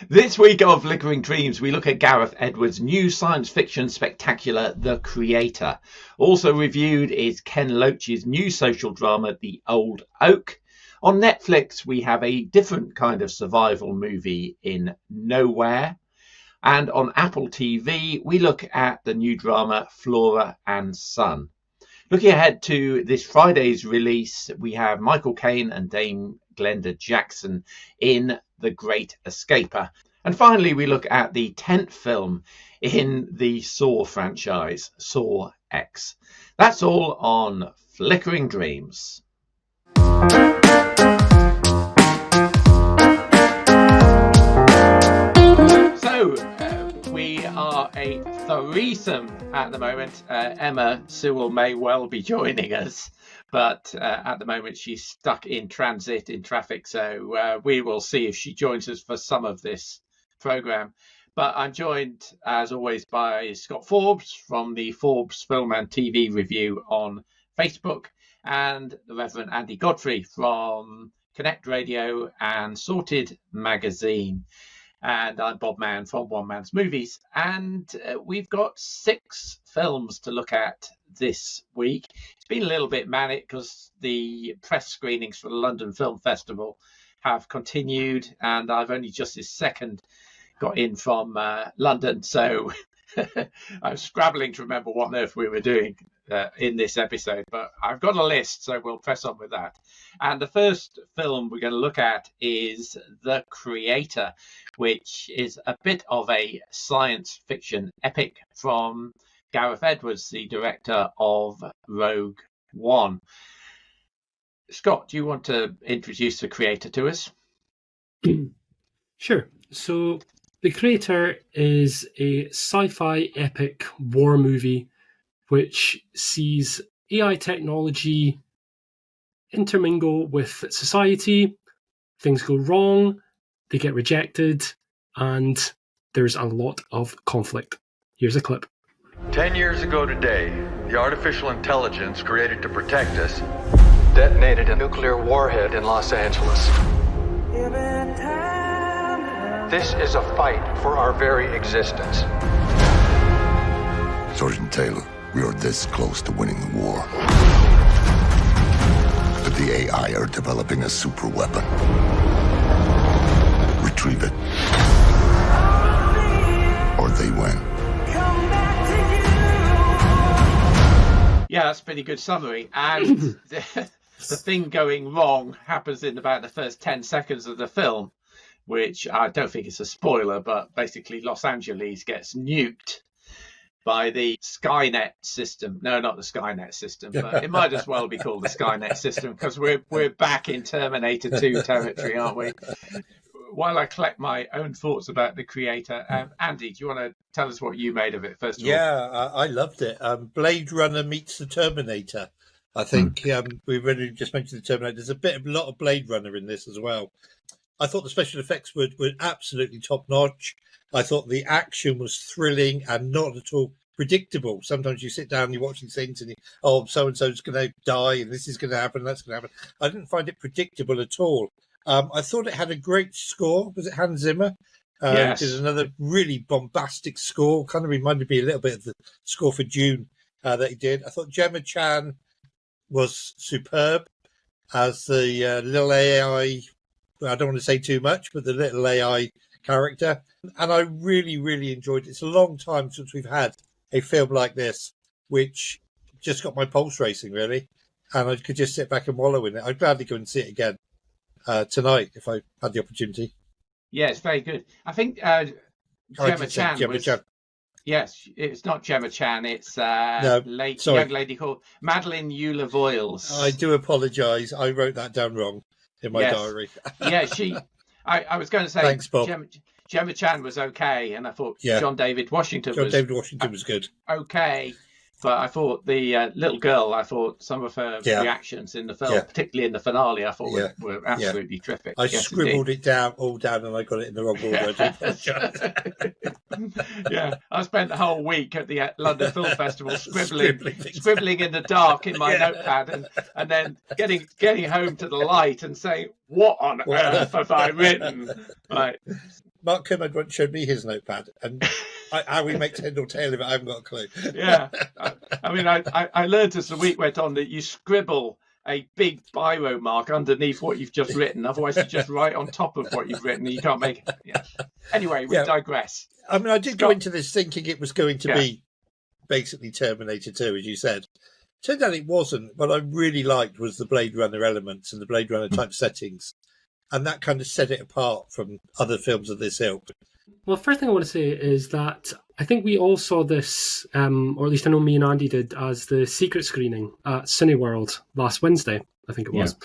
This week of Flickering Dreams, we look at Gareth Edwards' new science fiction spectacular, The Creator. Also reviewed is Ken Loach's new social drama, The Old Oak. On Netflix, we have a different kind of survival movie in Nowhere. And on Apple TV, we look at the new drama, Flora and Son. Looking ahead to this Friday's release, we have Michael Caine and Dame Glenda Jackson in The Great Escaper. And finally, we look at the 10th film in the Saw franchise, Saw X. That's all on Flickering Dreams. We are a threesome at the moment. Emma Sewell may well be joining us, but at the moment she's stuck in transit in traffic, so we will see if she joins us for some of this programme. But I'm joined, as always, by Scott Forbes from the Forbes Film and TV Review on Facebook, and the Reverend Andy Godfrey from Connect Radio and Sorted Magazine. And I'm Bob Mann from One Man's Movies. And we've got 6 films to look at this week. It's been a little bit manic because the press screenings for the London Film Festival have continued. And I've only just this second got in from London. So I'm scrabbling to remember what on earth we were doing in this episode. But I've got a list, so we'll press on with that. And the first film we're going to look at is The Creator, which is a bit of a science fiction epic from Gareth Edwards, the director of Rogue One. Scott, do you want to introduce The Creator to us? Sure. So The Creator is a sci-fi epic war movie which sees AI technology intermingle with society. Things go wrong, they get rejected, and there's a lot of conflict. Here's a clip. 10 years ago today, the artificial intelligence created to protect us detonated a nuclear warhead in Los Angeles. This is a fight for our very existence. Sergeant Taylor, we are this close to winning the war. But the AI are developing a super weapon. Retrieve it, or they win. Yeah, that's a pretty good summary. And the thing going wrong happens in about the first 10 seconds of the film, which I don't think is a spoiler, but basically Los Angeles gets nuked by the Skynet system. No, not the Skynet system, but it might as well be called the Skynet system because we're back in Terminator 2 territory, aren't we? While I collect my own thoughts about The Creator, Andy, do you want to tell us what you made of it first of all? Yeah, I loved it. Blade Runner meets the Terminator. I think we've already just mentioned the Terminator. There's a lot of Blade Runner in this as well. I thought the special effects were absolutely top-notch. I thought the action was thrilling and not at all predictable. Sometimes you sit down and you watch these things and so-and-so's going to die and this is going to happen and that's going to happen. I didn't find it predictable at all. I thought it had a great score. Was it Hans Zimmer? Yes. Did another really bombastic score. Kind of reminded me a little bit of the score for Dune that he did. I thought Gemma Chan was superb as the little AI. I don't want to say too much, but the little AI character. And I really, really enjoyed it. It's a long time since we've had a film like this, which just got my pulse racing, really. And I could just sit back and wallow in it. I'd gladly go and see it again tonight if I had the opportunity. Yeah, it's very good. I think Gemma Chan. Yes, it's not Gemma Chan. It's young lady called Madeline Euler-Voiles. I do apologise. I wrote that down wrong in my diary. Yeah, I was going to say, thanks, Bob. Gemma Chan was okay, and I thought John David Washington was good. Okay, but I thought the little girl, some of her reactions in the film, particularly in the finale, I thought were absolutely terrific. I scribbled it all down, and I got it in the wrong order. I spent the whole week at the London Film Festival scribbling in the dark in my notepad, and then getting home to the light and saying, "What on earth have I written?" Right. Mark Kermode once showed me his notepad, and how he makes head or tail of it, I haven't got a clue. Yeah. I mean, I learned as the week went on that you scribble a big biro mark underneath what you've just written. Otherwise, you just write on top of what you've written and you can't make it. Yeah. Anyway, we digress. I mean, I did go into this thinking it was going to be basically Terminator 2, as you said. Turned out it wasn't. What I really liked was the Blade Runner elements and the Blade Runner type settings. And that kind of set it apart from other films of this ilk. Well, first thing I want to say is that I think we all saw this, or at least I know me and Andy did, as the secret screening at Cineworld last Wednesday, I think it was.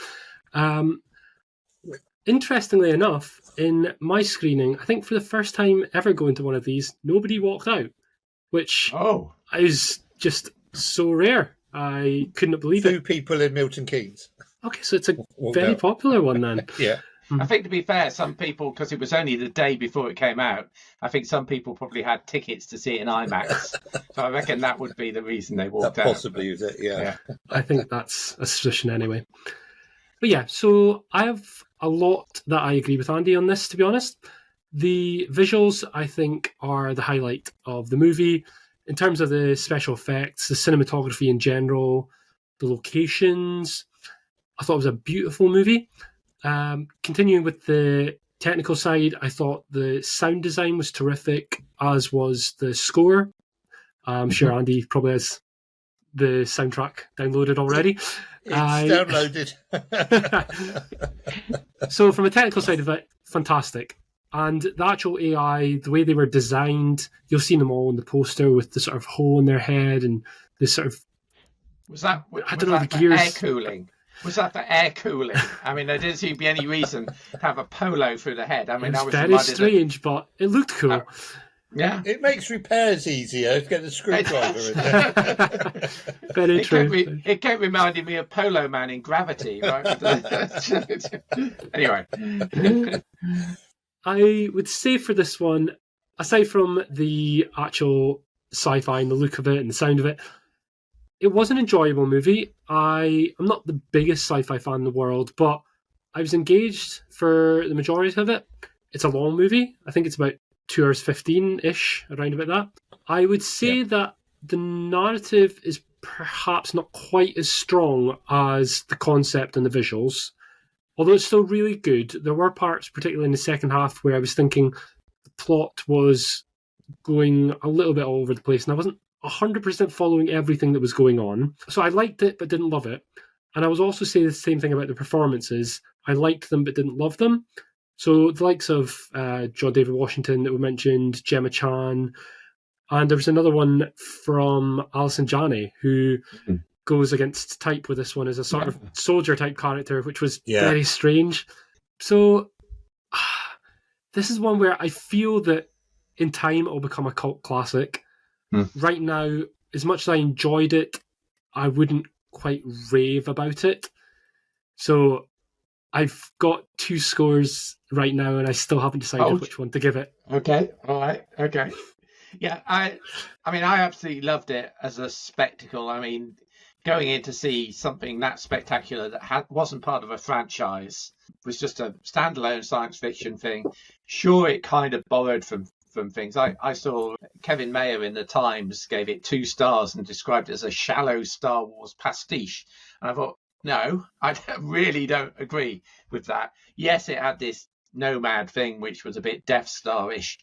Interestingly enough, in my screening, I think for the first time ever going to one of these, nobody walked out, which is just so rare. I couldn't believe it. 2 people in Milton Keynes. Okay, so it's a very popular one then. Yeah. I think, to be fair, some people, because it was only the day before it came out, I think some people probably had tickets to see it in IMAX. So I reckon that would be the reason they walked out. Possibly is it, yeah. I think that's a suspicion anyway. But yeah, so I have a lot that I agree with Andy on this, to be honest. The visuals, I think, are the highlight of the movie. In terms of the special effects, the cinematography in general, the locations, I thought it was a beautiful movie. Continuing with the technical side, I thought the sound design was terrific, as was the score. I'm sure Andy probably has the soundtrack downloaded already. It's downloaded. So from a technical side of it, fantastic. And the actual AI, the way they were designed, you'll see them all in the poster with the sort of hole in their head and the sort of... Was that the gears? Air cooling? Was that for air cooling? I mean, there didn't seem to be any reason to have a polo through the head. I mean, that was very strange, but it looked cool. Yeah. It makes repairs easier to get a screwdriver in there. Very true. It kept reminding me of Polo Man in Gravity, right? Anyway. I would say for this one, aside from the actual sci-fi and the look of it and the sound of it, it was an enjoyable movie. I'm not the biggest sci-fi fan in the world, but I was engaged for the majority of it. It's a long movie. I think it's about 2 hours 15-ish, around about that. I would say that the narrative is perhaps not quite as strong as the concept and the visuals, although it's still really good. There were parts, particularly in the second half, where I was thinking the plot was going a little bit all over the place, and I wasn't 100% following everything that was going on. So I liked it, but didn't love it. And I was also saying the same thing about the performances. I liked them, but didn't love them. So the likes of John David Washington that we mentioned, Gemma Chan, and there was another one from Alison Janney who goes against type with this one as a sort of soldier type character, which was very strange. So this is one where I feel that in time it will become a cult classic. Right now, as much as I enjoyed it, I wouldn't quite rave about it. So I've got 2 scores right now, and I still haven't decided which one to give it. Okay, all right, okay. Yeah, I mean, I absolutely loved it as a spectacle. I mean, going in to see something that spectacular that wasn't part of a franchise, was just a standalone science fiction thing. Sure, it kind of borrowed from things. I saw Kevin Mayer in the Times gave it 2 stars and described it as a shallow Star Wars pastiche. And I thought, no, I really don't agree with that. Yes, it had this Nomad thing, which was a bit Death Star-ish,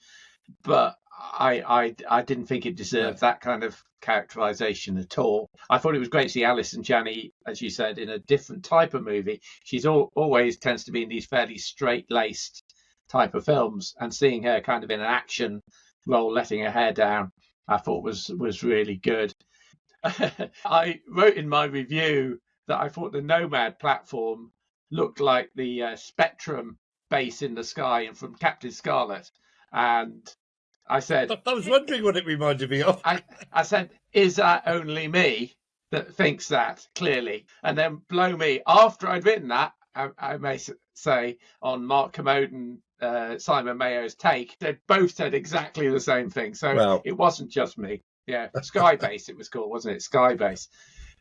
but I didn't think it deserved that kind of characterization at all. I thought it was great to see Alison Janney, as you said, in a different type of movie. She's always tends to be in these fairly straight-laced type of films, and seeing her kind of in an action role, letting her hair down, I thought was really good. I wrote in my review that I thought the Nomad platform looked like the Spectrum base in the sky and from Captain Scarlet, and I said, I was wondering what it reminded me of. I said, is that only me that thinks that, clearly? And then blow me, after I'd written that, I may say, on Mark Kermode and Simon Mayo's take, they both said exactly the same thing. So it wasn't just me. Yeah, Skybase it was called, wasn't it? Skybase.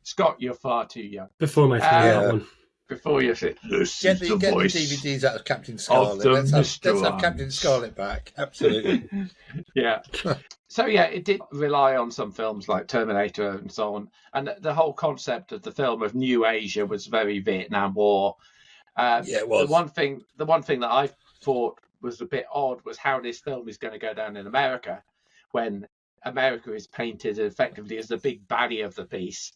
Scott, you're far too young. Before my time, that one. before you say, this Get is the the voice DVDs out of Captain Scarlet. the Let's Mr. have Captain Scarlet back. Absolutely. Yeah. So yeah, it did rely on some films like Terminator and so on, and the whole concept of the film of New Asia was very Vietnam War. Yeah, it was. The one thing that I thought was a bit odd was how this film is going to go down in America, when America is painted effectively as the big baddie of the piece.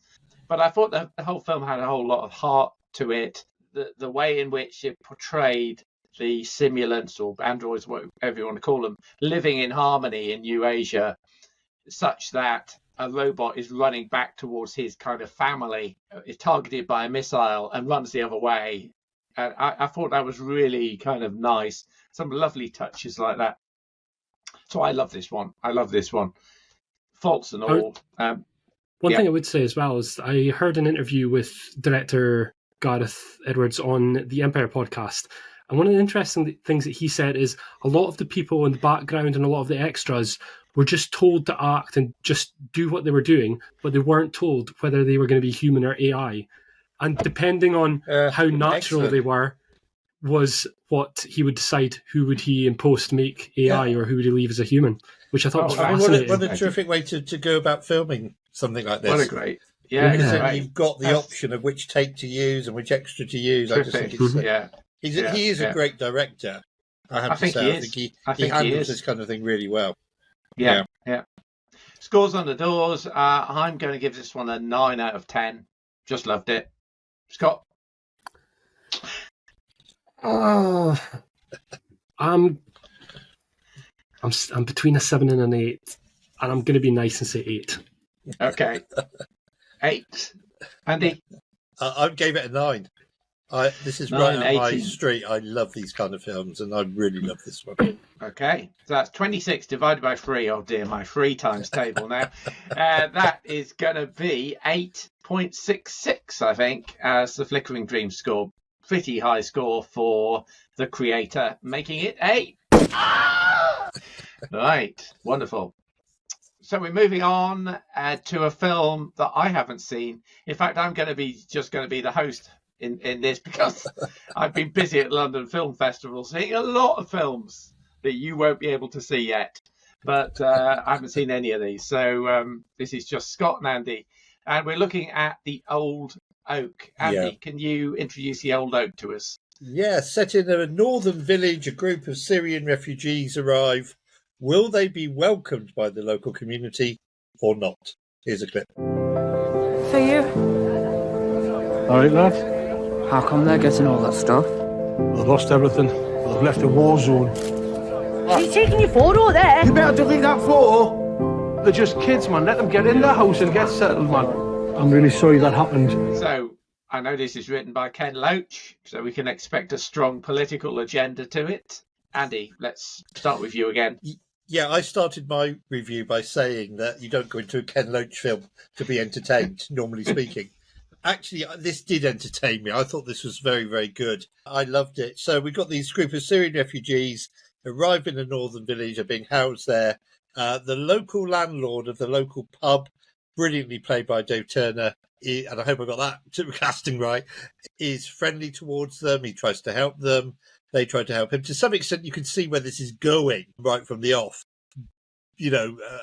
But I thought the whole film had a whole lot of heart to it. The way in which it portrayed the simulants or androids, whatever you want to call them, living in harmony in New Asia, such that a robot is running back towards his kind of family, is targeted by a missile and runs the other way. And I thought that was really kind of nice. Some lovely touches like that. So I love this one. Faults and all. One thing I would say as well is I heard an interview with director Gareth Edwards on the Empire podcast. And one of the interesting things that he said is a lot of the people in the background and a lot of the extras were just told to act and just do what they were doing, but they weren't told whether they were going to be human or AI. And depending on how natural they were, was what he would decide who would he in post make AI or who would he leave as a human, which I thought was fascinating. What a terrific way to go about filming something like this. What a great... Yeah, because then you've got the option of which take to use and which extra to use. I just think it's, he is a great director. I have to say, I think he handles this kind of thing really well. Yeah. Scores on the doors. I'm going to give this one a 9 out of 10. Just loved it. Scott? I'm between a 7 and an 8, and I'm going to be nice and say 8. Okay. 8. Andy? I gave it a 9. This is 9, right up my street. I love these kind of films, and I really love this one. Okay, so that's 26 divided by 3. Oh dear, my 3 times table now. That is going to be 8.66, I think, as the Flickering Dreams score. Pretty high score for the creator, making it 8. Right, wonderful. So we're moving on to a film that I haven't seen. In fact, I'm going to be the host in this because I've been busy at London Film Festival seeing a lot of films that you won't be able to see yet. But I haven't seen any of these. So this is just Scott and Andy. And we're looking at The Old Oak. Andy, can you introduce The Old Oak to us? Yeah, set in a northern village, a group of Syrian refugees arrive. Will they be welcomed by the local community or not? Here's a clip. For you. All right, lads. How come they're getting all that stuff? They've lost everything. They've left a war zone. He's taking your photo there. You better delete that photo. They're just kids, man. Let them get in their house and get settled, man. I'm really sorry that happened. So, I know this is written by Ken Loach, so we can expect a strong political agenda to it. Andy, let's start with you again. Yeah, I started my review by saying that you don't go into a Ken Loach film to be entertained, normally speaking. Actually, this did entertain me. I thought this was very, very good. I loved it. So we've got these group of Syrian refugees arrive in a northern village, are being housed there. The local landlord of the local pub, brilliantly played by Dave Turner, and I hope I got that casting right, is friendly towards them. He tries to help them. They try to help him. To some extent, you can see where this is going right from the off,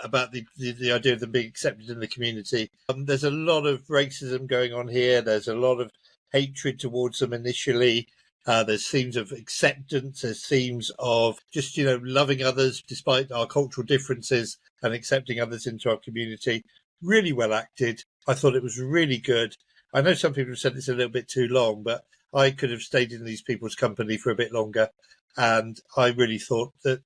about the idea of them being accepted in the community. There's a lot of racism going on here. There's a lot of hatred towards them initially. There's themes of acceptance. There's themes of just, loving others despite our cultural differences and accepting others into our community. Really well acted. I thought it was really good. I know some people have said it's a little bit too long, but I could have stayed in these people's company for a bit longer. And I really thought that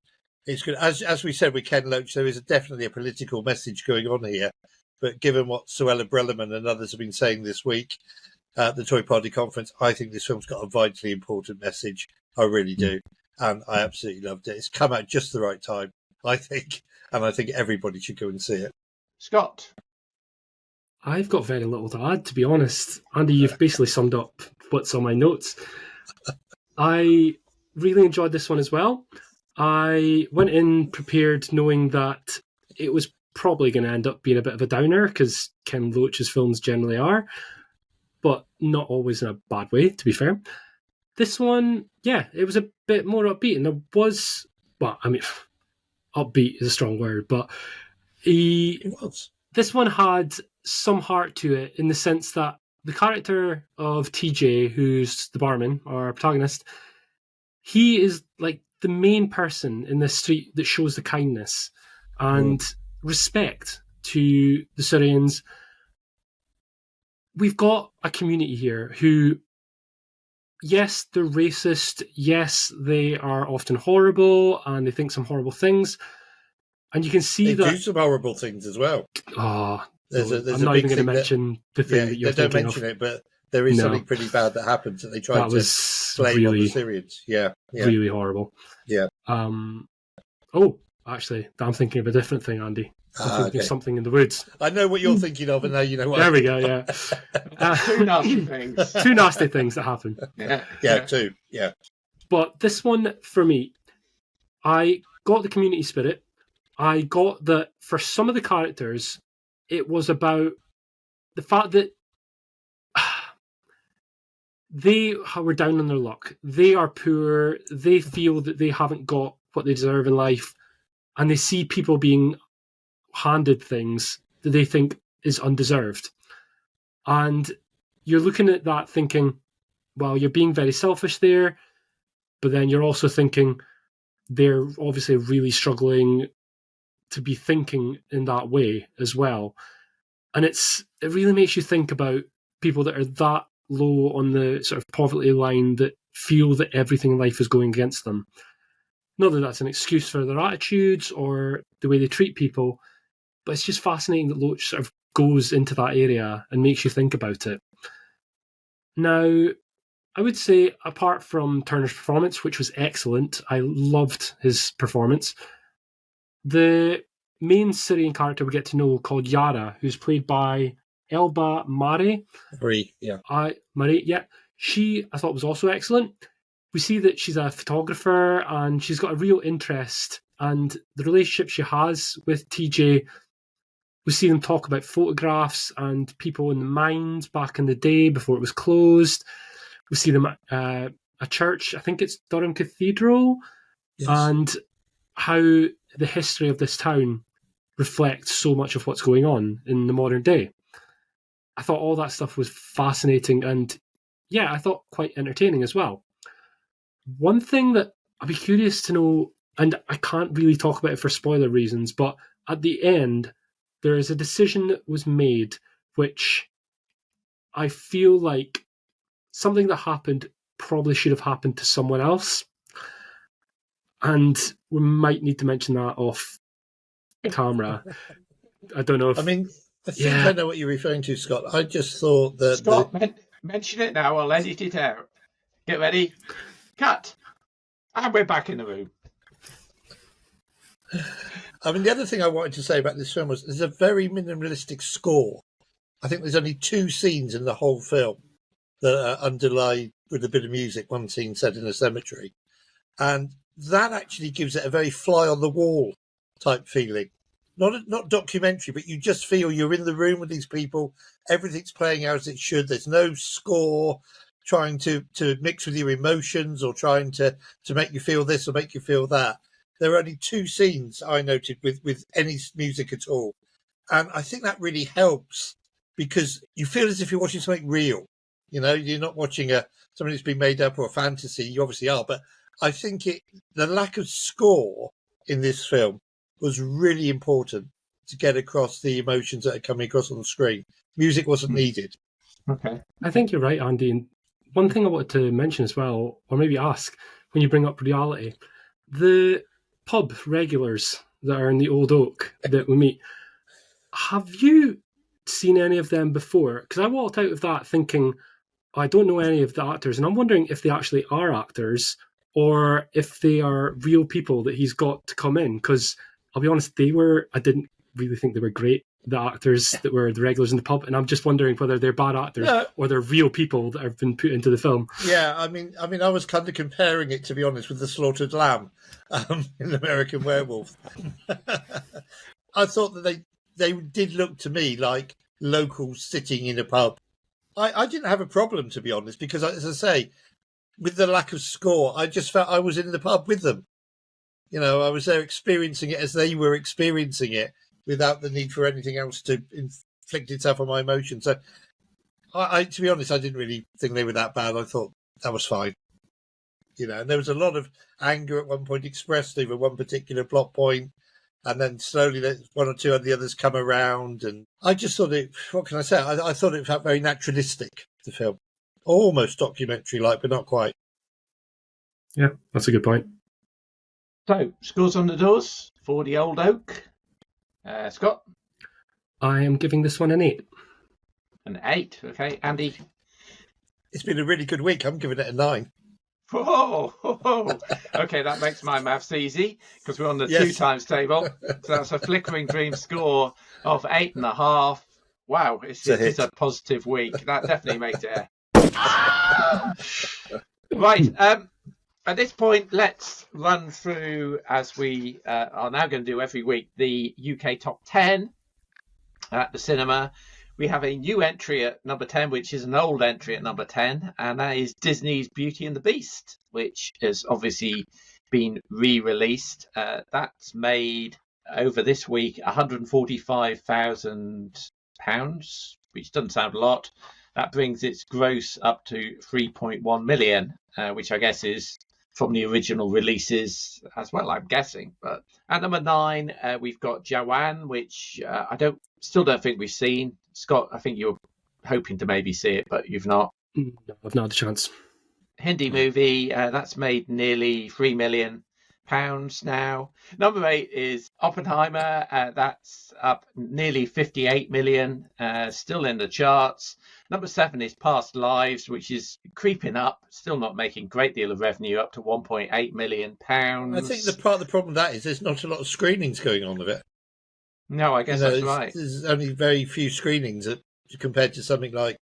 it's good. As we said with Ken Loach, there is definitely a political message going on here. But given what Suella Brellerman and others have been saying this week at the Toy Party Conference, I think this film's got a vitally important message. I really do. And I absolutely loved it. It's come out just the right time, I think. And I think everybody should go and see it. Scott? I've got very little to add, to be honest. Andy, you've basically summed up what's on my notes. I really enjoyed this one as well. I went in prepared knowing that it was probably going to end up being a bit of a downer, because Ken Loach's films generally are. but not always in a bad way, to be fair. This one, yeah, it was a bit more upbeat, and there was, well, I mean, upbeat is a strong word, but It was. this one had some heart to it in the sense that the character of TJ, who's the barman, our protagonist, he is like the main person in this street that shows the kindness and respect to the Syrians. We've got a community here who, yes, they're racist. Yes, they are often horrible and they think some horrible things. And you can see They that. do some horrible things as well. Oh, There's I'm a not big even going to thing that- mention the thing that you're they don't thinking mention of. it, but there is No. something pretty bad that happens that they try That to was blame on the really, Syrians. Yeah. really horrible. Yeah. Oh, actually, I'm thinking of a different thing, Andy. I'm thinking of something in the woods. I know what you're thinking of, and now you know what. There we go. Yeah. Two nasty things. Two nasty things that happen. Yeah, too. Yeah. But this one, for me, I got the community spirit. I got that for some of the characters, it was about the fact that they were down on their luck. They are poor. They feel that they haven't got what they deserve in life. And they see people being handed things that they think is undeserved. And you're looking at that thinking, well, you're being very selfish there. But then you're also thinking they're obviously really struggling to be thinking in that way as well. And it really makes you think about people that are that low on the sort of poverty line that feel that everything in life is going against them. Not that that's an excuse for their attitudes or the way they treat people, but it's just fascinating that Loach sort of goes into that area and makes you think about it. Now, I would say, apart from Turner's performance, which was excellent, I loved his performance, the main Syrian character we get to know called Yara, who's played by Elba Mari. Marie, yeah. Marie, yeah. She, I thought, was also excellent. We see that she's a photographer and she's got a real interest, and the relationship she has with TJ, we see them talk about photographs and people in the mines back in the day before it was closed. We see them at a church, I think it's Durham Cathedral, Yes. and how the history of this town reflects so much of what's going on in the modern day. I thought all that stuff was fascinating and, yeah, I thought quite entertaining as well. One thing that I'd be curious to know, and I can't really talk about it for spoiler reasons, but at the end, there is a decision that was made which I feel like something that happened probably should have happened to someone else. And we might need to mention that off camera. I don't know if... I mean, I think I know what you're referring to, Scott. I just thought that... Scott, mention it now. I'll edit it out. Get ready. Cut. And we're back in the room. I mean, the other thing I wanted to say about this film was there's a very minimalistic score. I think there's only 2 scenes in the whole film that are underlined with a bit of music, one scene set in a cemetery. And that actually gives it a very fly-on-the-wall type feeling. Not documentary, but you just feel you're in the room with these people. Everything's playing out as it should. There's no score trying to mix with your emotions or trying to make you feel this or make you feel that. There are only 2 scenes I noted with any music at all. And I think that really helps because you feel as if you're watching something real. You know, you're not watching something that's been made up or a fantasy. You obviously are. But I think the lack of score in this film was really important to get across the emotions that are coming across on the screen. Music wasn't needed. Okay. I think you're right, Andy. And one thing I wanted to mention as well, or maybe ask when you bring up reality, the pub regulars that are in the Old Oak that we meet, have you seen any of them before? Because I walked out of that thinking, I don't know any of the actors, and I'm wondering if they actually are actors or if they are real people that he's got to come in. Because I'll be honest, I didn't really think they were great, the actors that were the regulars in the pub, and I'm just wondering whether they're bad actors or they're real people that have been put into the film. Yeah, I mean, I was kind of comparing it, to be honest, with the slaughtered lamb in American Werewolf. I thought that they did look to me like locals sitting in a pub I didn't have a problem, to be honest, because, as I say, with the lack of score, I just felt I was in the pub with them. You know, I was there experiencing it as they were experiencing it without the need for anything else to inflict itself on my emotions. So, I to be honest, I didn't really think they were that bad. I thought that was fine. You know, and there was a lot of anger at one point expressed over one particular plot point, and then slowly one or two of the others come around. And I just thought it, what can I say? I thought it felt very naturalistic, the film. Almost documentary-like, but not quite. Yeah, that's a good point. So, scores on the doors for The Old Oak. Scott? I am giving this one an 8. An 8, okay. Andy? It's been a really good week. I'm giving it a 9. Whoa. Okay, that makes my maths easy because we're on the 2 times table. So that's a Flickering Dream score of 8.5. Wow, it's a positive week. That definitely makes it right. At this point, let's run through, as we are now going to do every week, the UK top 10 at the cinema. We have a new entry at number 10, which is an old entry at number 10, and that is Disney's Beauty and the Beast, which has obviously been re-released. That's made over this week £145,000, which doesn't sound a lot. That brings its gross up to 3.1 million, which I guess is from the original releases as well, I'm guessing. But at number 9, we've got Jawan, which I still don't think we've seen. Scott, I think you're hoping to maybe see it, but you've not. No, I've not had a chance. Hindi movie, that's made nearly £3 million now. Number 8 is Oppenheimer. That's up nearly 58 million, still in the charts. Number 7 is Past Lives, which is creeping up, still not making a great deal of revenue, up to 1.8 million pounds. I think the part of the problem with that is there's not a lot of screenings going on of it. No, I guess that's right. There's only very few screenings compared to something like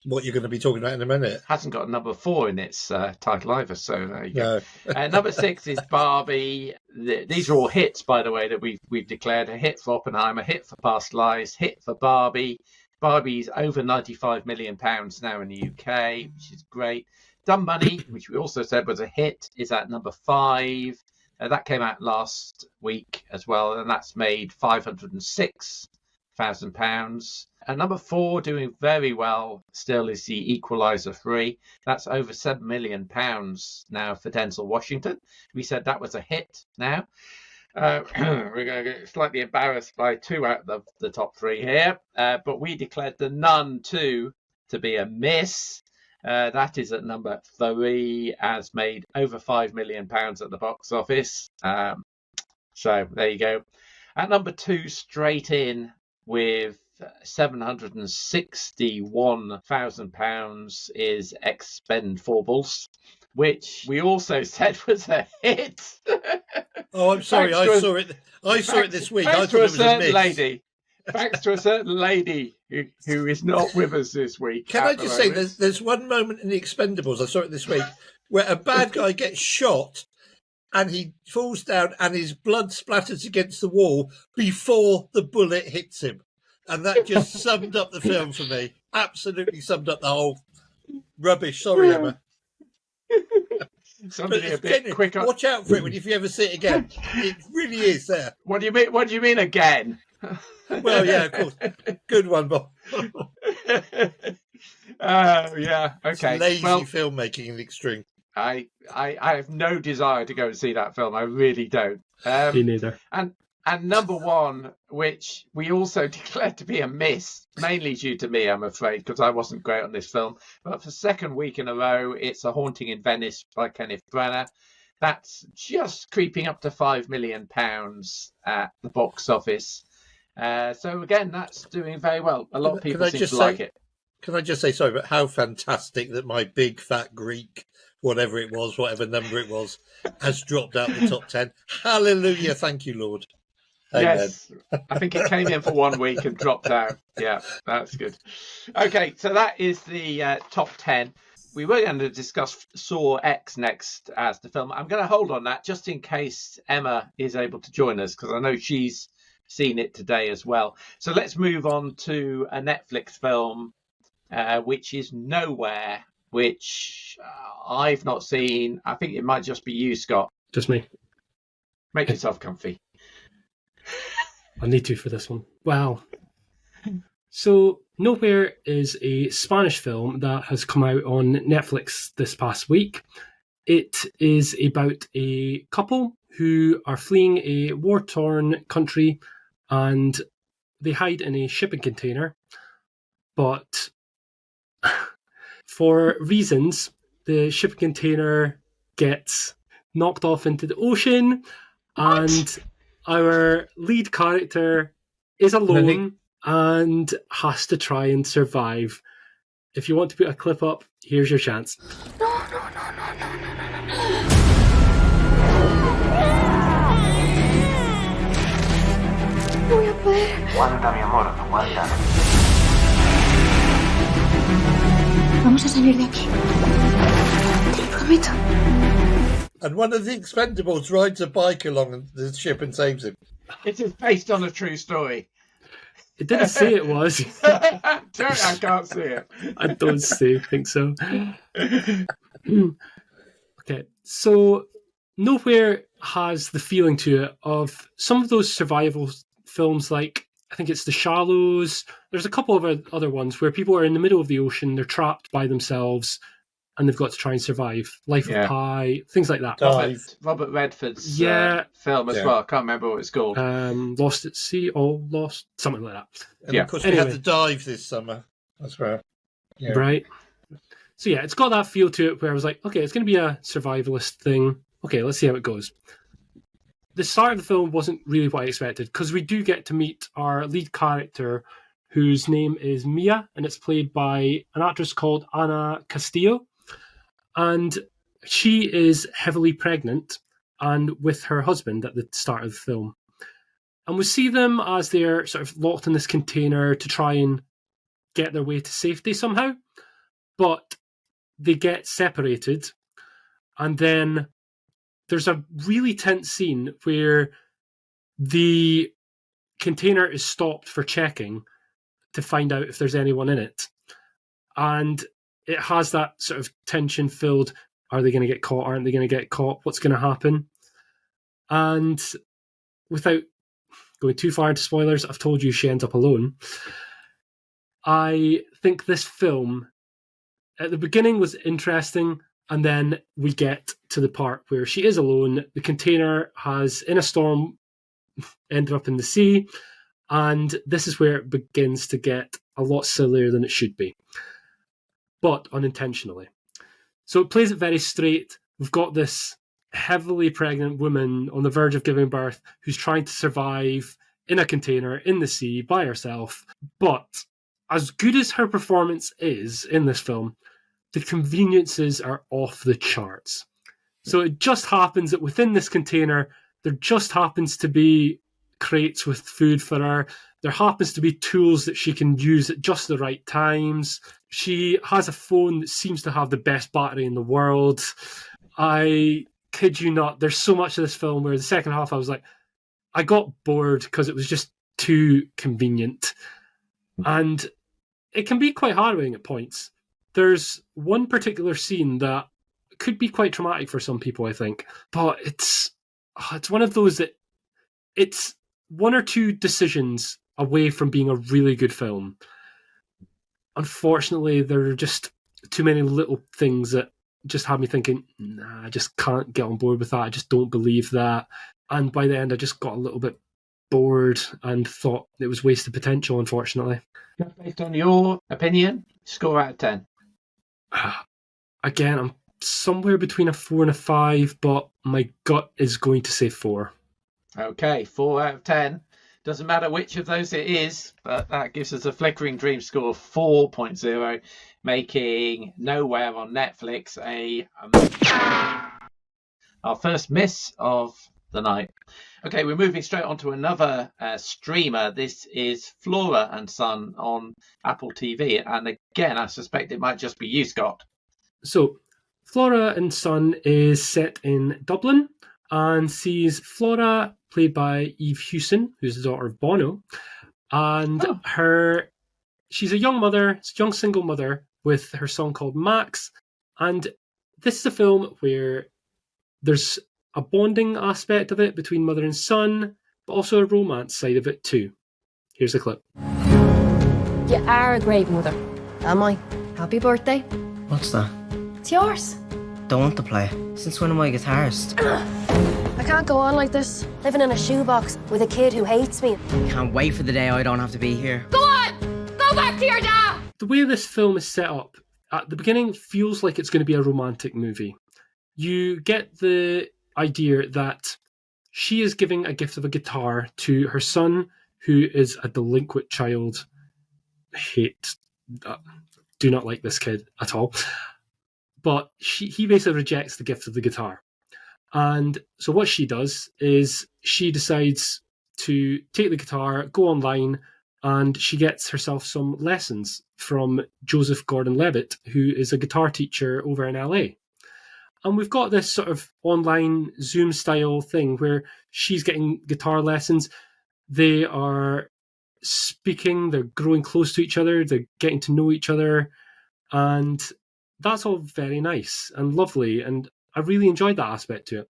what you're going to be talking about in a minute. Hasn't got number 4 in its title either, so there you go. Number 6 is Barbie. These are all hits, by the way, that we've declared. A hit for Oppenheimer, a hit for Past Lives, hit for Barbie. Barbie's over £95 million now in the UK, which is great. Dumb Money, which we also said was a hit, is at number 5. That came out last week as well, and that's made £506,000. And number 4, doing very well still, is The Equalizer 3. That's over £7 million now for Denzel Washington. We said that was a hit now. We're going to get slightly embarrassed by 2 out of the top 3 here. But we declared The Nun 2 to be a miss. That is at number 3, has made over £5 million at the box office. So there you go. At number 2, straight in with £761,000 is Expendables, which we also said was a hit. Oh, I'm sorry. I saw it this week. I thought it was a miss. Thanks to a certain lady who is not with us this week. Can I just say, there's one moment in The Expendables, I saw it this week, where a bad guy gets shot and he falls down and his blood splatters against the wall before the bullet hits him. And that just summed up the film for me. Absolutely summed up the whole rubbish. Sorry, Emma. Somebody a bit quicker. Watch out for it if you ever see it again. It really is there. What do you mean? What do you mean again? Well, yeah, of course. Good one, Bob. Yeah. Okay. It's lazy filmmaking in the extreme. I have no desire to go and see that film. I really don't. Me neither. And number 1, which we also declared to be a miss, mainly due to me, I'm afraid, because I wasn't great on this film. But for the second week in a row, it's A Haunting in Venice by Kenneth Branagh. That's just creeping up to £5 million at the box office. So again, that's doing very well. A lot of people seem to like it. Can I just say, sorry, but how fantastic that my big fat Greek, whatever it was, whatever number it was, has dropped out the top 10. Hallelujah. Thank you, Lord. Amen. Yes, I think it came in for 1 week and dropped out. Yeah, that's good. Okay, so that is the top 10. We were going to discuss Saw X next as the film. I'm going to hold on that just in case Emma is able to join us, because I know she's seen it today as well. So let's move on to a Netflix film which is Nowhere, which I've not seen. I think it might just be you, Scott. Just me. Make yourself comfy. I need to for this one. Wow. So, Nowhere is a Spanish film that has come out on Netflix this past week. It is about a couple who are fleeing a war-torn country, and they hide in a shipping container. But for reasons, the shipping container gets knocked off into the ocean, and our lead character is alone and has to try and survive. If you want to put a clip up, here's your chance. No voy a poder. Aguanta, mi amor, aguanta. Vamos a salir de aquí. Te lo prometo. And one of the Expendables rides a bike along the ship and saves him. It is based on a true story. It didn't say it was. I can't see it. I don't think so. Okay, so Nowhere has the feeling to it of some of those survival films, like I think it's The Shallows. There's a couple of other ones where people are in the middle of the ocean, they're trapped by themselves, and they've got to try and survive. Life of Pi, things like that. Robert Redford's film as well. I can't remember what it's called. Lost at Sea, or Lost, something like that. And of course, we had the dive this summer. That's right. Yeah. Right. So yeah, it's got that feel to it where I was like, okay, it's going to be a survivalist thing. Okay, let's see how it goes. The start of the film wasn't really what I expected, because we do get to meet our lead character, whose name is Mia, and it's played by an actress called Ana Castillo. And she is heavily pregnant and with her husband at the start of the film. And we see them as they're sort of locked in this container to try and get their way to safety somehow. But they get separated. And then there's a really tense scene where the container is stopped for checking to find out if there's anyone in it. And it has that sort of tension-filled, are they going to get caught, aren't they going to get caught, what's going to happen? And without going too far into spoilers, I've told you she ends up alone. I think this film, at the beginning, was interesting, and then we get to the part where she is alone. The container has, in a storm, ended up in the sea, and this is where it begins to get a lot sillier than it should be. But unintentionally. So it plays it very straight. We've got this heavily pregnant woman on the verge of giving birth who's trying to survive in a container in the sea by herself. But as good as her performance is in this film, the conveniences are off the charts. So it just happens that within this container, there just happens to be crates with food for her. There happens to be tools that she can use at just the right times. She has a phone that seems to have the best battery in the world. I kid you not, there's so much of this film where the second half I was like, I got bored because it was just too convenient. And it can be quite harrowing at points. There's one particular scene that could be quite traumatic for some people, I think. But it's one of those that it's one or two decisions away from being a really good film. Unfortunately, there are just too many little things that just had me thinking, nah, I just can't get on board with that. I just don't believe that. And by the end, I just got a little bit bored and thought it was wasted potential, unfortunately. Based on your opinion, score out of 10. Again, I'm somewhere between a 4 and a 5, but my gut is going to say 4. Okay, 4 out of 10. Doesn't matter which of those it is, but that gives us a Flickering Dream score of 4.0, making Nowhere on Netflix our first miss of the night. Okay, we're moving straight on to another streamer. This is Flora and Son on Apple TV. And again, I suspect it might just be you, Scott. So, Flora and Son is set in Dublin and sees Flora, played by Eve Hewson, who's the daughter of Bono, and her she's a young mother, young single mother with her son called Max. And this is a film where there's a bonding aspect of it between mother and son, but also a romance side of it too. Here's the clip. You are a great mother. Am I? Happy birthday. What's that? It's yours. Don't want to play. Since when am I a guitarist? I can't go on like this, living in a shoebox with a kid who hates me. Can't wait for the day I don't have to be here. Go on! Go back to your dad! The way this film is set up, at the beginning feels like it's going to be a romantic movie. You get the idea that she is giving a gift of a guitar to her son, who is a delinquent child. Do not like this kid at all. But he basically rejects the gift of the guitar. And so what she does is she decides to take the guitar, go online, and she gets herself some lessons from Joseph Gordon-Levitt, who is a guitar teacher over in LA. And we've got this sort of online Zoom-style thing where she's getting guitar lessons. They are speaking, they're growing close to each other, they're getting to know each other, and that's all very nice and lovely, and I really enjoyed that aspect to it.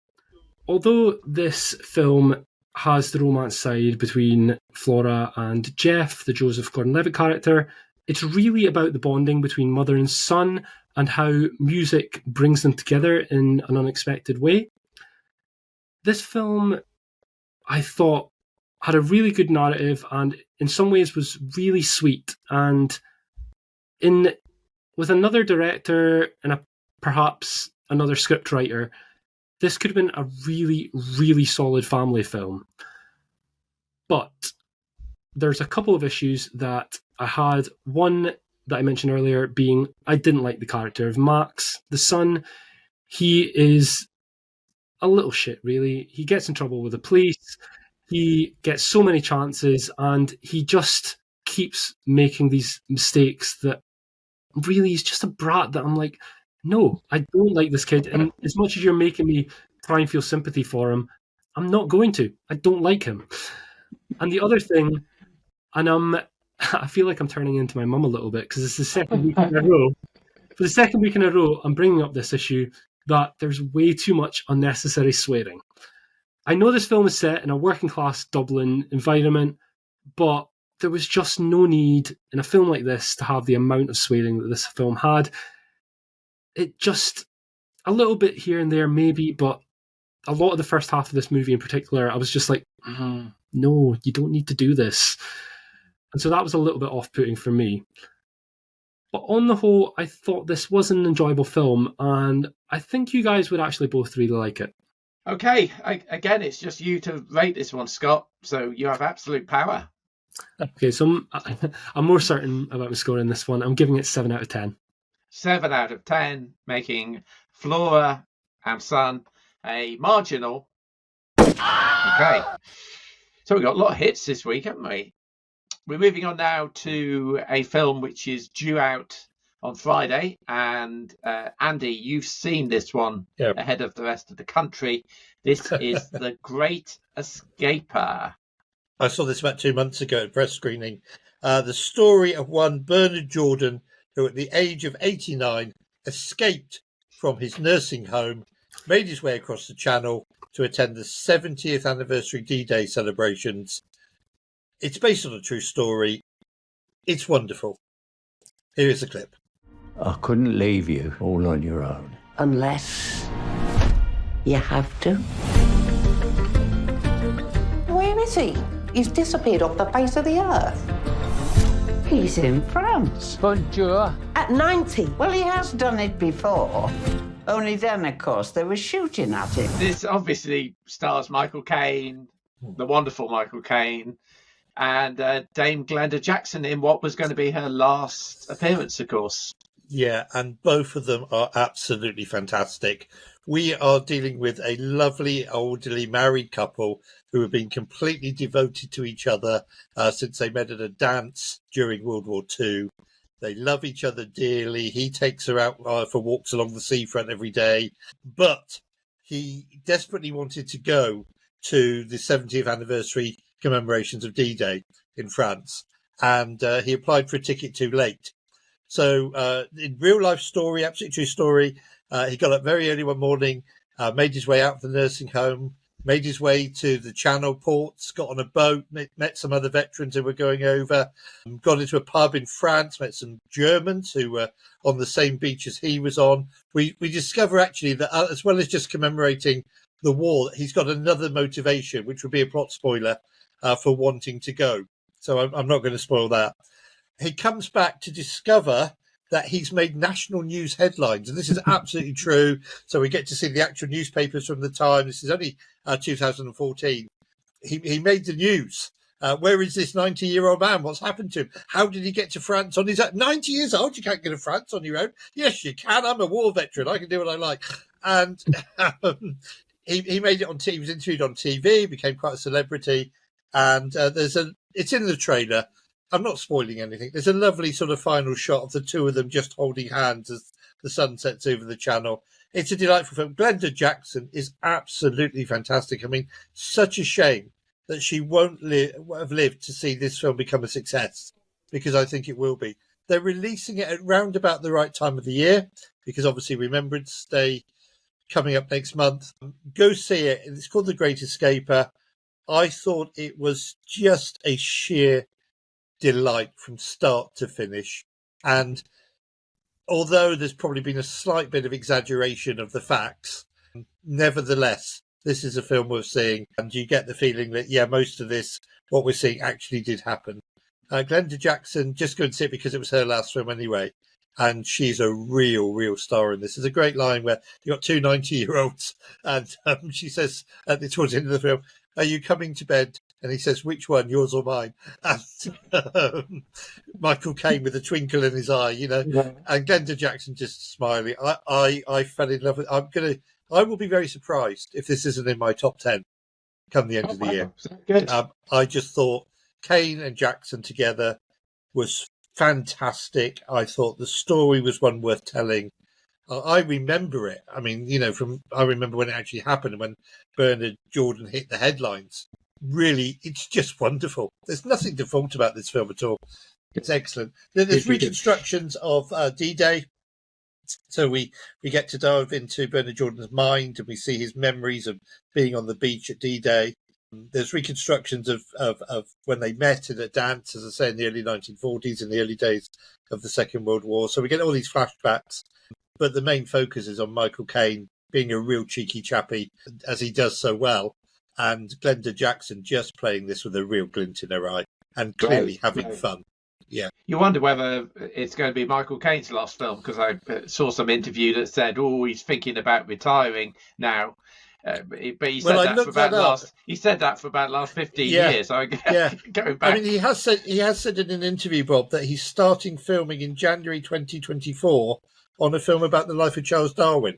Although this film has the romance side between Flora and Jeff, the Joseph Gordon-Levitt character, it's really about the bonding between mother and son and how music brings them together in an unexpected way. This film, I thought, had a really good narrative and in some ways was really sweet. And with another director and perhaps another scriptwriter, this could have been a really, really solid family film. But there's a couple of issues that I had. One that I mentioned earlier being I didn't like the character of Max, the son. He is a little shit, really. He gets in trouble with the police. He gets so many chances and he just keeps making these mistakes that really is just a brat that I'm like, no, I don't like this kid. And as much as you're making me try and feel sympathy for him, I'm not going to. I don't like him. And the other thing, and I feel like I'm turning into my mum a little bit because it's the second week in a row. For the second week in a row, I'm bringing up this issue that there's way too much unnecessary swearing. I know this film is set in a working class Dublin environment, but there was just no need in a film like this to have the amount of swearing that this film had. It just, a little bit here and there maybe, but a lot of the first half of this movie in particular, I was just like, no, you don't need to do this. And so that was a little bit off-putting for me. But on the whole, I thought this was an enjoyable film, and I think you guys would actually both really like it. Okay, again, it's just you to rate this one, Scott, so you have absolute power. Okay, so I'm more certain about my score in this one. I'm giving it 7 out of 10. 7 out of 10, making Flora and Son a marginal. Okay, so we've got a lot of hits this week, haven't we? We're moving on now to a film which is due out on Friday, and Andy, you've seen this one ahead of the rest of the country. This is The Great Escaper. I saw this about 2 months ago at press screening. The story of one Bernard Jordan, who at the age of 89 escaped from his nursing home, made his way across the Channel to attend the 70th anniversary D-Day celebrations. It's based on a true story. It's wonderful. Here is the clip. I couldn't leave you all on your own. Unless you have to. Where is he? He's disappeared off the face of the earth. He's in France. Bonjour. At 90. Well, he has done it before. Only then, of course, they were shooting at him. This obviously stars Michael Caine, the wonderful Michael Caine, and Dame Glenda Jackson in what was going to be her last appearance, of course. Yeah, and both of them are absolutely fantastic. We are dealing with a lovely, elderly married couple who have been completely devoted to each other since they met at a dance during World War II. They love each other dearly. He takes her out for walks along the seafront every day. But he desperately wanted to go to the 70th anniversary commemorations of D-Day in France. and he applied for a ticket too late. So in real life story, absolutely true story, he got up very early one morning, made his way out of the nursing home, made his way to the Channel ports, got on a boat, met some other veterans who were going over, got into a pub in France, met some Germans who were on the same beach as he was on. We discover actually that as well as just commemorating the war, he's got another motivation, which would be a plot spoiler for wanting to go. So I'm not going to spoil that. He comes back to discover that he's made national news headlines. And this is absolutely true. So we get to see the actual newspapers from the time. This is only 2014. He made the news. Where is this 90-year-old man? What's happened to him? How did he get to France on his own? 90 years old? You can't get to France on your own. Yes, you can. I'm a war veteran. I can do what I like. And he made it on TV. He was interviewed on TV, became quite a celebrity. And it's in the trailer. I'm not spoiling anything. There's a lovely sort of final shot of the two of them just holding hands as the sun sets over the channel. It's a delightful film. Glenda Jackson is absolutely fantastic. I mean, such a shame that she won't have lived to see this film become a success, because I think it will be. They're releasing it at round about the right time of the year, because obviously Remembrance Day coming up next month. Go see it. It's called The Great Escaper. I thought it was just a sheer delight from start to finish. And although there's probably been a slight bit of exaggeration of the facts, nevertheless, this is a film worth seeing. And you get the feeling that, yeah, most of this, what we're seeing, actually did happen. Glenda Jackson, just go and see it because it was her last film anyway. And she's a real star in this. There's a great line where you've got two 90-year-olds and she says towards the end of the film, "Are you coming to bed?" And he says, "Which one, yours or mine?" And Michael Caine with a twinkle in his eye, Yeah. and Glenda Jackson just smiling. I fell in love with it. I will be very surprised if this isn't in my top 10 come the end of the year. Good. I just thought Caine and Jackson together was fantastic. I thought the story was one worth telling. I remember it. I mean, I remember when it actually happened, when Bernard Jordan hit the headlines. Really, it's just wonderful. There's nothing to fault about this film at all. It's excellent. There's reconstructions of D-Day. So we get to dive into Bernard Jordan's mind, and we see his memories of being on the beach at D-Day. There's reconstructions of when they met at a dance, as I say, in the early 1940s, in the early days of the Second World War. So we get all these flashbacks. But the main focus is on Michael Caine being a real cheeky chappy, as he does so well, and Glenda Jackson just playing this with a real glint in her eye and clearly having fun. Yeah. You wonder whether it's going to be Michael Caine's last film, because I saw some interview that said, he's thinking about retiring now. But he said he said that for about the last 15 years. So going back. I mean, he has said in an interview, Bob, that he's starting filming in January 2024 on a film about the life of Charles Darwin.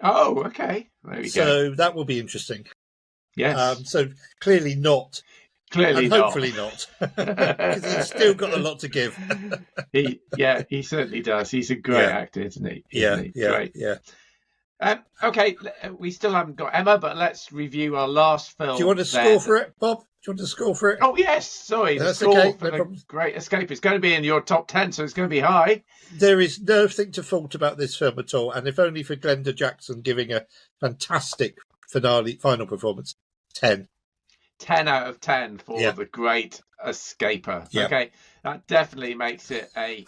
Oh, okay. There we go. So that will be interesting. Yes. So clearly not. Clearly and hopefully not. Because he's still got a lot to give. He certainly does. He's a great actor, isn't he? Great. Okay, we still haven't got Emma, but let's review our last film. Do you want to score for it, Bob? Do you want to score for it? Oh, yes. Sorry. That's the score okay. for the Great Escape is going to be in your top 10, so it's going to be high. There is nothing to fault about this film at all, and if only for Glenda Jackson giving a fantastic final performance. 10. 10 out of 10 for The Great Escaper. Yeah. Okay, that definitely makes it a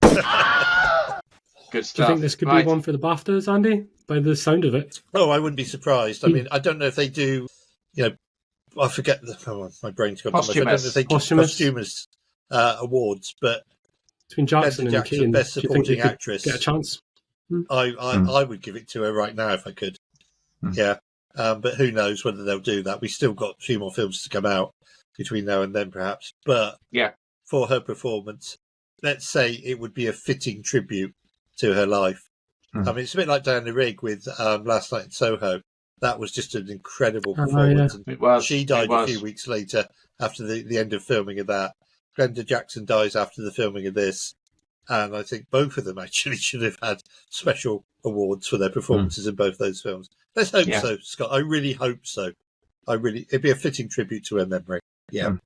good stuff. Do you think this could be one for the BAFTAs, Andy, by the sound of it? Oh, I wouldn't be surprised. I mean, I don't know if they do, I forget, my brain's gone too much. I don't know if they do posthumous awards, but between Jackson and Caine, Best Supporting Actress, get a chance. I would give it to her right now if I could. Yeah. But who knows whether they'll do that. We've still got a few more films to come out between now and then, perhaps. But for her performance, let's say it would be a fitting tribute to her life. I mean, it's a bit like Diana Rigg with Last Night in Soho. That was just an incredible performance. It was. She died a few weeks later after the end of filming of that. Glenda Jackson dies after the filming of this. And I think both of them actually should have had special awards for their performances in both those films. Let's hope so, Scott. I really hope so. It'd be a fitting tribute to her memory. Yeah.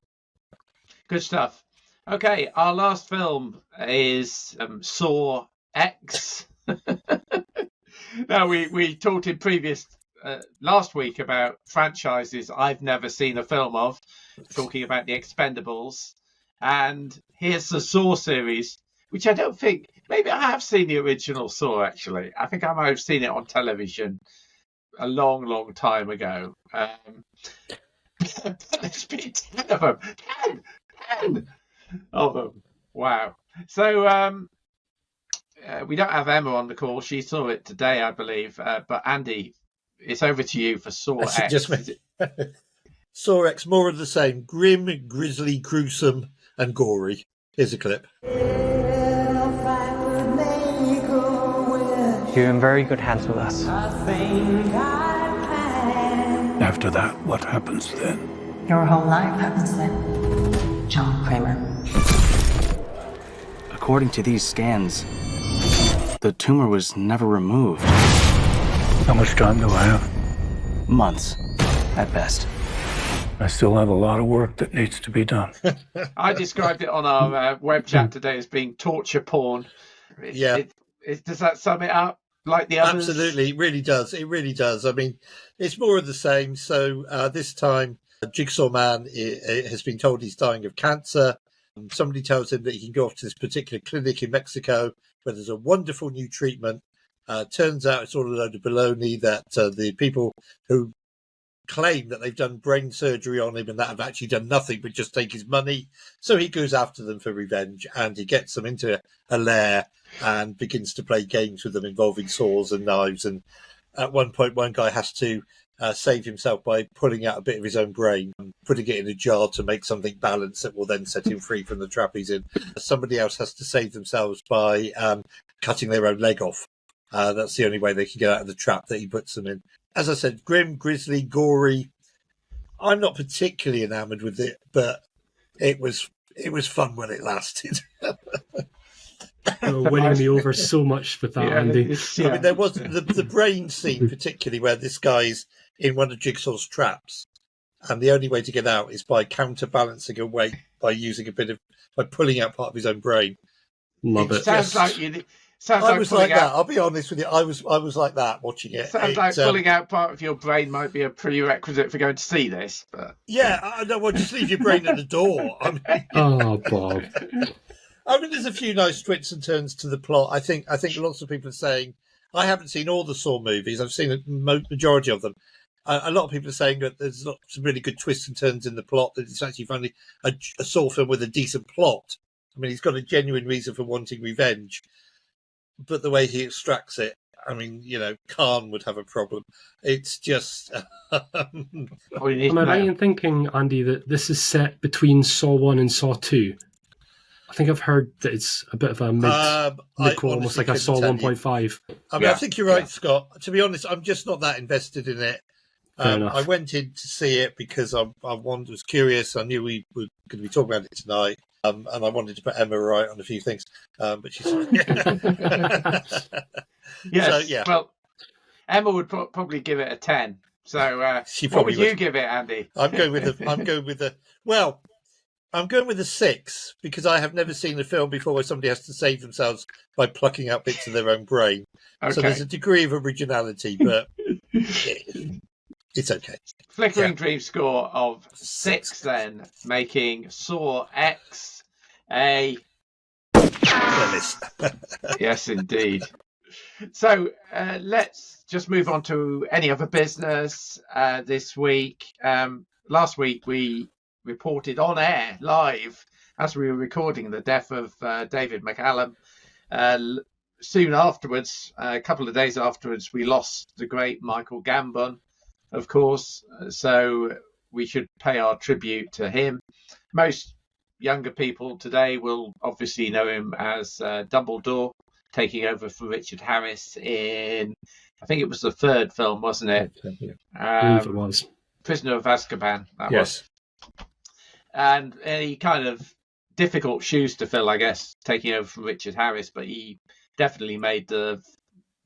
Good stuff. Okay, our last film is Saw X. Now, we talked in previous last week about franchises I've never seen a film of, talking about the Expendables. And here's the Saw series, which I don't think, maybe I have seen the original Saw, actually. I think I might have seen it on television a long, long time ago. There's been 10 of them. 10 of them. Wow. So we don't have Emma on the call. She saw it today, I believe. But Andy, it's over to you for Saw X. Saw X, more of the same. Grim, grisly, gruesome, and gory. Here's a clip. You're in very good hands with us. After that, what happens then? Your whole life happens then. John Kramer. According to these scans, the tumor was never removed. How much time do I have? Months, at best. I still have a lot of work that needs to be done. I described it on our web chat today as being torture porn. Does that sum it up like the others? Absolutely, it really does. It really does. I mean, it's more of the same. So this time, Jigsaw Man has been told he's dying of cancer. Somebody tells him that he can go off to this particular clinic in Mexico where there's a wonderful new treatment. Turns out it's all a load of baloney, that the people who claim that they've done brain surgery on him and that have actually done nothing but just take his money. So he goes after them for revenge, and he gets them into a lair and begins to play games with them involving saws and knives. And at one point, one guy has to save himself by pulling out a bit of his own brain and putting it in a jar to make something balanced that will then set him free from the trap he's in. Somebody else has to save themselves by cutting their own leg off. That's the only way they can get out of the trap that he puts them in. As I said, grim, grisly, gory. I'm not particularly enamoured with it, but it was fun when it lasted. You're winning me over so much with that, Andy. I mean, there was the brain scene, particularly where this guy's in one of Jigsaw's traps, and the only way to get out is by counterbalancing a weight by pulling out part of his own brain. Love it. Sounds like you. I was like that. I'll be honest with you. I was like that watching it. Sounds like pulling out part of your brain might be a prerequisite for going to see this. But yeah, well, just leave your brain at the door. I mean, oh, Bob. I mean, there's a few nice twists and turns to the plot. I think lots of people are saying, I haven't seen all the Saw movies. I've seen a majority of them. A lot of people are saying that there's not some really good twists and turns in the plot, that it's actually finally a Saw film with a decent plot. I mean, he's got a genuine reason for wanting revenge. But the way he extracts it, I mean, Khan would have a problem. It's just... Am I right in thinking, Andy, that this is set between Saw 1 and Saw 2? I think I've heard that it's a bit of a mid-core, almost like a Saw 1.5. I mean, I think you're right, Scott. To be honest, I'm just not that invested in it. I went in to see it because I was curious. I knew we were going to be talking about it tonight. And I wanted to put Emma right on a few things, but she's yes. So, yeah. Well, Emma would probably give it a 10. So what would you give it, Andy? I'm going with a 6 because I have never seen a film before where somebody has to save themselves by plucking out bits of their own brain. Okay. So there's a degree of originality, but it's okay. Flickering Dream score of 6 then, making Saw X a... Yes, indeed. So let's just move on to any other business this week. Last week we reported on air, live, as we were recording, the death of David McCallum. Soon afterwards, a couple of days afterwards, we lost the great Michael Gambon, of course, so we should pay our tribute to him. Most younger people today will obviously know him as Dumbledore, taking over for Richard Harris in, I think it was the third film, wasn't it? I believe it was. Prisoner of Azkaban, that was. And any kind of difficult shoes to fill, I guess, taking over from Richard Harris, but he definitely made the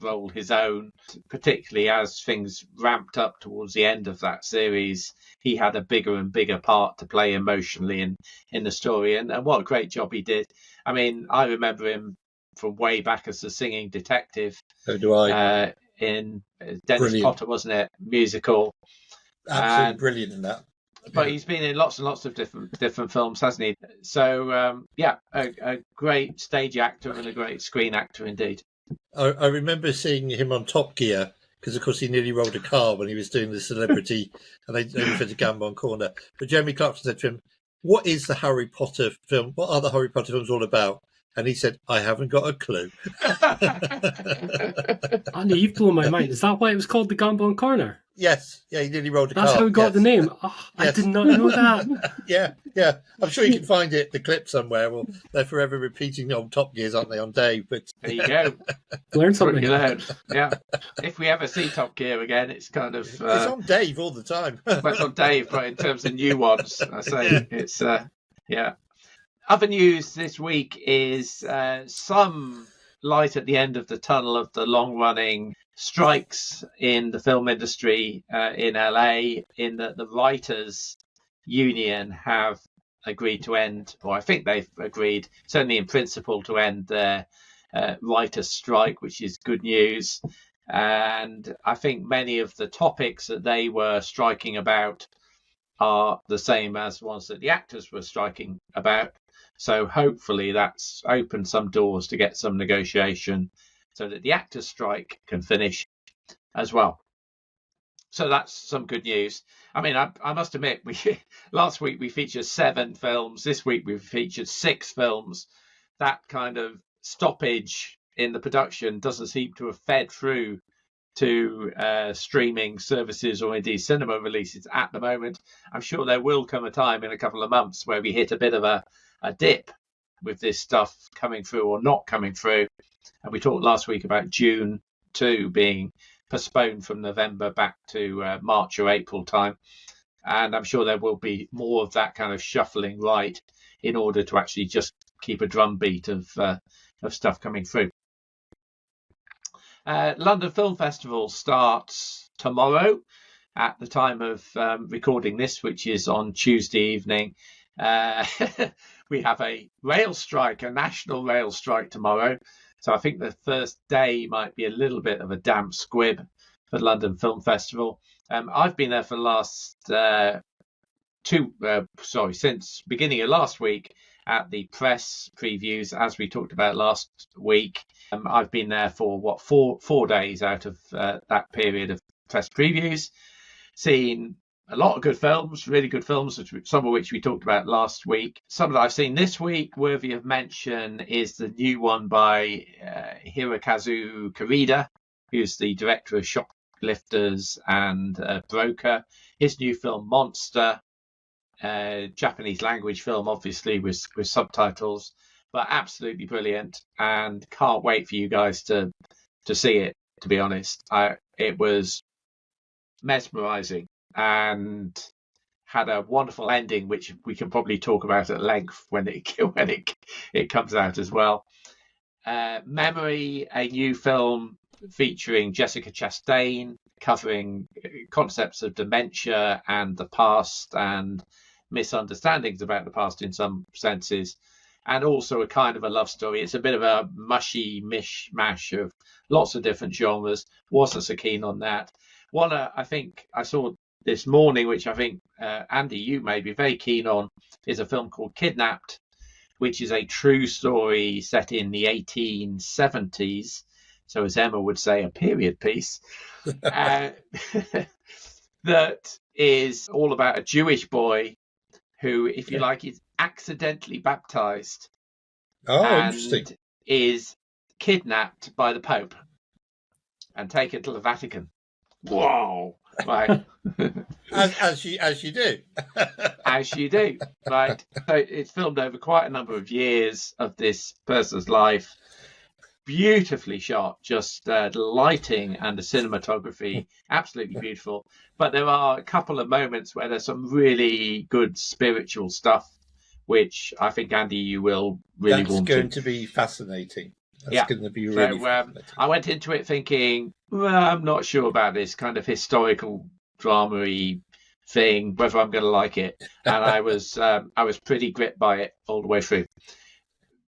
role his own, particularly as things ramped up towards the end of that series. He had a bigger and bigger part to play emotionally in the story, and what a great job he did. I mean, I remember him from way back as the singing detective. So do I. In Dennis Potter, wasn't it? Musical. Absolutely brilliant in that. But he's been in lots and lots of different films, hasn't he? So, a great stage actor and a great screen actor indeed. I remember seeing him on Top Gear, because, of course, he nearly rolled a car when he was doing the celebrity, and they referred to Gambon Corner. But Jeremy Clarkson said to him, "What is the Harry Potter film? What are the Harry Potter films all about?" And he said, "I haven't got a clue." Andy, you've blown my mind. Is that why it was called the Gambon Corner? Yes, yeah, he nearly rolled a car. That's how he got the name. Oh, yes. I did not know that. yeah. I'm sure you can find the clip somewhere. Well, they're forever repeating the old Top Gears, aren't they, on Dave? But there you go. Learn something. Yeah. If we ever see Top Gear again, it's kind of... it's on Dave all the time. It's on Dave, but in terms of new ones, I say it's... yeah. Other news this week is some light at the end of the tunnel of the long-running strikes in the film industry in LA, in that the writers' union have agreed to end, or I think they've agreed, certainly in principle, to end their writers' strike, which is good news. And I think many of the topics that they were striking about are the same as ones that the actors were striking about. So hopefully that's opened some doors to get some negotiation so that the actors' strike can finish as well. So that's some good news. I mean, I must admit, last week we featured 7 films. This week we've featured 6 films. That kind of stoppage in the production doesn't seem to have fed through to streaming services or indeed cinema releases at the moment. I'm sure there will come a time in a couple of months where we hit a bit of a dip with this stuff coming through or not coming through. And we talked last week about June 2 being postponed from November back to March or April time. And I'm sure there will be more of that kind of shuffling right in order to actually just keep a drumbeat of stuff coming through. London Film Festival starts tomorrow at the time of recording this, which is on Tuesday evening. We have a rail strike, a national rail strike tomorrow. So I think the first day might be a little bit of a damp squib for London Film Festival. I've been there for the last since beginning of last week at the press previews, as we talked about last week. I've been there for four days out of that period of press previews, seen a lot of good films, really good films, some of which we talked about last week. Some that I've seen this week, worthy of mention, is the new one by Hirokazu Kurita, who's the director of Shoplifters and Broker. His new film, Monster, Japanese language film, obviously, with subtitles, but absolutely brilliant, and can't wait for you guys to see it, to be honest. It was mesmerizing and had a wonderful ending, which we can probably talk about at length when it comes out as well. Memory, a new film featuring Jessica Chastain, covering concepts of dementia and the past and misunderstandings about the past in some senses, and also a kind of a love story. It's a bit of a mushy mishmash of lots of different genres. Wasn't so keen on that. One I think I saw this morning, which I think, Andy, you may be very keen on, is a film called Kidnapped, which is a true story set in the 1870s. So as Emma would say, a period piece. That is all about a Jewish boy who, if you like, is accidentally baptized. And interesting. Is kidnapped by the Pope and taken to the Vatican. Whoa! Right. as you do. As you do, right. So it's filmed over quite a number of years of this person's life. Beautifully shot, just the lighting and the cinematography, absolutely beautiful. But there are a couple of moments where there's some really good spiritual stuff, which I think, Andy, you will really want to. That's going to be fascinating. That's going to be really fun. I went into it thinking, well, I'm not sure about this kind of historical drama-y thing, whether I'm going to like it. And I was pretty gripped by it all the way through.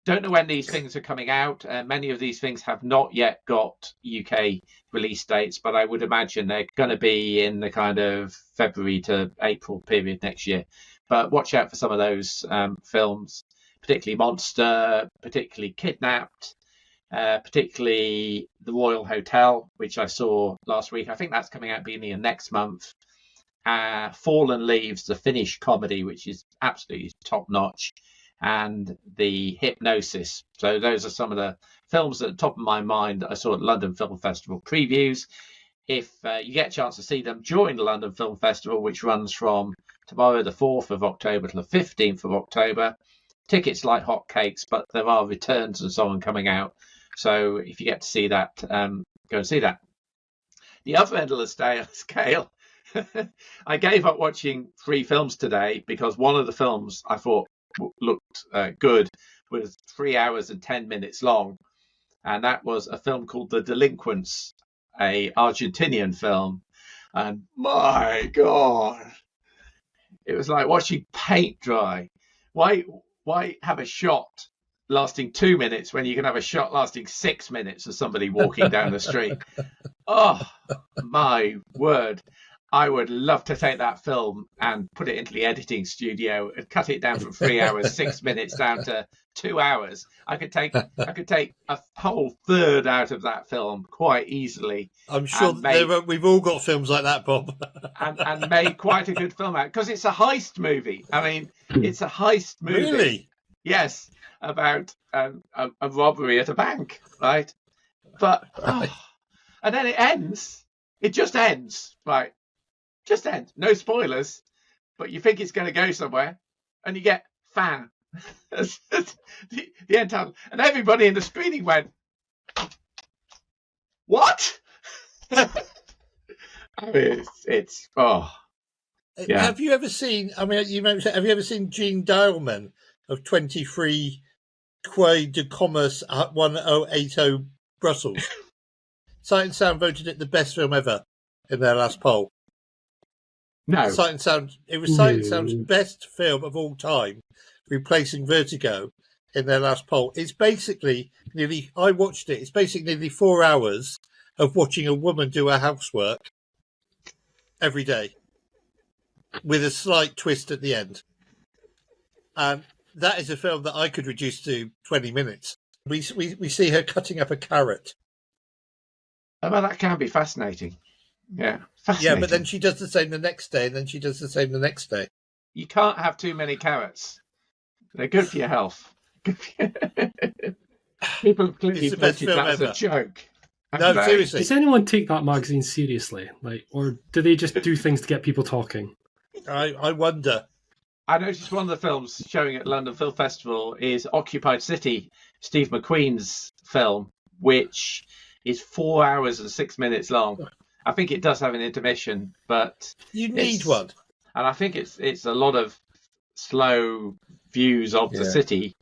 Don't know when these things are coming out. Many of these things have not yet got UK release dates, but I would imagine they're going to be in the kind of February to April period next year. But watch out for some of those films, particularly Monster, particularly Kidnapped, particularly The Royal Hotel, which I saw last week. I think that's coming out beginning of next month. Fallen Leaves, the Finnish comedy, which is absolutely top-notch. And The Hypnosis. So those are some of the films at the top of my mind that I saw at London Film Festival previews. If you get a chance to see them during the London Film Festival, which runs from tomorrow the 4th of October to the 15th of October, tickets like hotcakes, but there are returns and so on coming out. So if you get to see that, go and see that. The other end of the scale, I gave up watching 3 films today because one of the films I thought looked good was 3 hours and 10 minutes long, and that was a film called The Delinquents, a Argentinian film. And my God, it was like watching paint dry. Why have a shot lasting 2 minutes when you can have a shot lasting 6 minutes of somebody walking down the street? Oh my word. I would love to take that film and put it into the editing studio and cut it down from 3 hours, 6 minutes down to 2 hours. I could take a whole third out of that film quite easily. I'm sure we've all got films like that, Bob. and made quite a good film out because it's a heist movie. I mean, it's a heist movie. Really? Yes, about a robbery at a bank, right? But and then it ends. It just ends, right? Just ends. No spoilers, but you think it's going to go somewhere, and you get fan. the end title, and everybody in the screening went, "What?" I mean, it's yeah. Have you ever seen? I mean, have you ever seen Gene Dialman of 23 Quai de Commerce at 1080 Brussels? Sight and Sound voted it the best film ever in their last poll. No. Sight and Sound. It was Sight and Sound's best film of all time, replacing Vertigo in their last poll. It's basically I watched it. It's basically nearly 4 hours of watching a woman do her housework every day, with a slight twist at the end. And that is a film that I could reduce to 20 minutes. We see her cutting up a carrot. Oh, well, that can be fascinating. Yeah, fascinating. Yeah, but then she does the same the next day, and then she does the same the next day. You can't have too many carrots. They're good for your health. People clearly voted that's a joke. No, seriously. Does anyone take that magazine seriously? Or do they just do things to get people talking? I wonder. I noticed one of the films showing at London Film Festival is Occupied City, Steve McQueen's film, which is 4 hours and 6 minutes long. I think it does have an intermission, but you need one. And I think it's a lot of slow views of the city.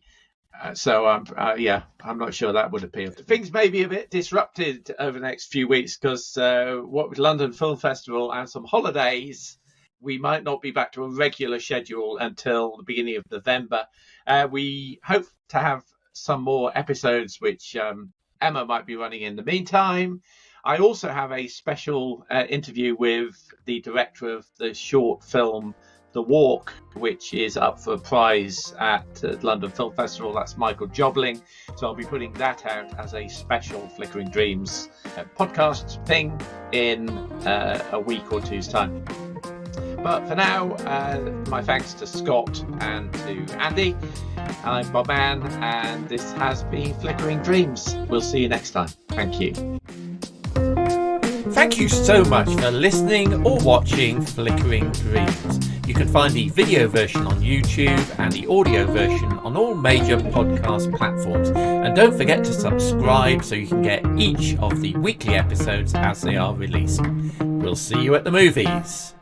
So I'm not sure that would appeal. Things may be a bit disrupted over the next few weeks because what with London Film Festival and some holidays, we might not be back to a regular schedule until the beginning of November. We hope to have some more episodes, which Emma might be running in the meantime. I also have a special interview with the director of the short film The Walk, which is up for a prize at London Film Festival. That's Michael Jobling. So I'll be putting that out as a special Flickering Dreams podcast thing in a week or two's time. But for now, my thanks to Scott and to Andy. I'm Bob Mann, and this has been Flickering Dreams. We'll see you next time. Thank you. Thank you so much for listening or watching Flickering Dreams. You can find the video version on YouTube and the audio version on all major podcast platforms. And don't forget to subscribe so you can get each of the weekly episodes as they are released. We'll see you at the movies.